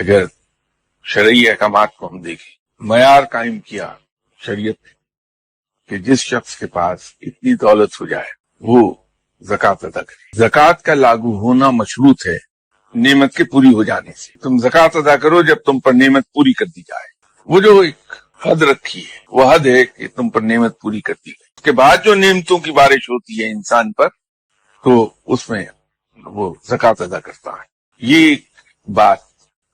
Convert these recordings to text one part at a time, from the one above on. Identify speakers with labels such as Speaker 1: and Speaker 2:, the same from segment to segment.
Speaker 1: اگر شرعی احکامات کو ہم دیکھیں، معیار قائم کیا شریعت نے کہ جس شخص کے پاس اتنی دولت ہو جائے وہ زکوٰۃ ادا کرے۔ زکوٰۃ کا لاگو ہونا مشروط ہے نعمت کے پوری ہو جانے سے۔ تم زکوٰۃ ادا کرو جب تم پر نعمت پوری کر دی جائے۔ وہ جو ایک حد رکھی ہے وہ حد ہے کہ تم پر نعمت پوری کر دی گئی، اس کے بعد جو نعمتوں کی بارش ہوتی ہے انسان پر تو اس میں وہ زکوٰۃ ادا کرتا ہے۔ یہ بات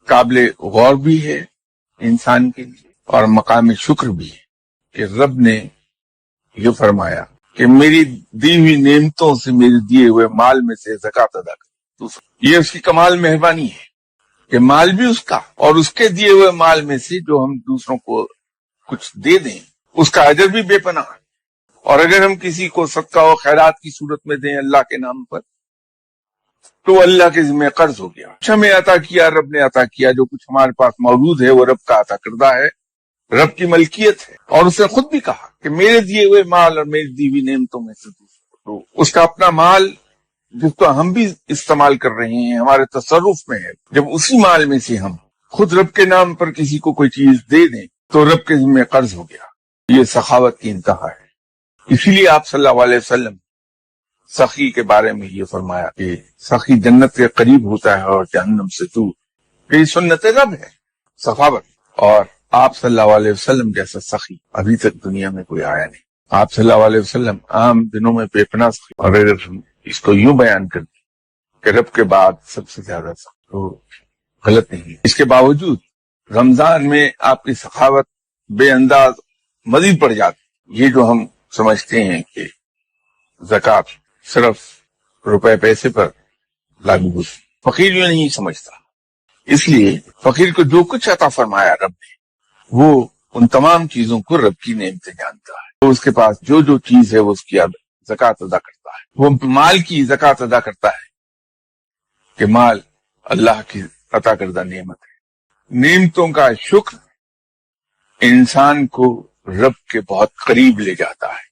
Speaker 1: قابل غور بھی ہے انسان کے لیے اور مقام شکر بھی ہے کہ رب نے یہ فرمایا کہ میری دی ہوئی نعمتوں سے، میرے دیے ہوئے مال میں سے زکوٰۃ ادا کر۔ یہ اس کی کمال مہربانی ہے کہ مال بھی اس کا اور اس کے دیے ہوئے مال میں سے جو ہم دوسروں کو کچھ دے دیں اس کا اجر بھی بے پناہ ہے۔ اور اگر ہم کسی کو صدقہ و خیرات کی صورت میں دیں اللہ کے نام پر تو اللہ کے ذمہ قرض ہو گیا۔ ہمیں عطا کیا، رب نے عطا کیا، جو کچھ ہمارے پاس موجود ہے وہ رب کا عطا کردہ ہے، رب کی ملکیت ہے۔ اور اس نے خود بھی کہا کہ میرے دیے ہوئے مال اور میری دی ہوئی نعمتوں میں سے تو اس کا اپنا مال جس کو ہم بھی استعمال کر رہے ہیں ہمارے تصرف میں ہے، جب اسی مال میں سے ہم خود رب کے نام پر کسی کو کوئی چیز دے دیں تو رب کے ذمہ قرض ہو گیا۔ یہ سخاوت کی انتہا ہے۔ اسی لیے آپ صلی اللہ علیہ وسلم سخی کے بارے میں یہ فرمایا کہ سخی جنت کے قریب ہوتا ہے اور جہنم سے دور۔ یہ سنت رب ہے سخاوت، اور آپ صلی اللہ علیہ وسلم جیسا سخی ابھی تک دنیا میں کوئی آیا نہیں۔ آپ صلی اللہ علیہ وسلم عام دنوں میں بے پناہ سخی، اور اگر ہم اس کو یوں بیان کر دیں کہ رب کے بعد سب سے زیادہ سخی تو غلط نہیں۔ اس کے باوجود رمضان میں آپ کی سخاوت بے انداز مزید بڑھ جاتی۔ یہ جو ہم سمجھتے ہیں کہ زکوٰۃ صرف روپے پیسے پر لاگو ہوتی، فقیر یہ نہیں سمجھتا۔ اس لیے فقیر کو جو کچھ عطا فرمایا رب نے وہ ان تمام چیزوں کو رب کی نعمتیں جانتا ہے۔ تو اس کے پاس جو جو چیز ہے وہ اس کی زکوٰۃ ادا کرتا ہے۔ وہ مال کی زکوٰۃ ادا کرتا ہے کہ مال اللہ کی عطا کردہ نعمت ہے۔ نعمتوں کا شکر انسان کو رب کے بہت قریب لے جاتا ہے۔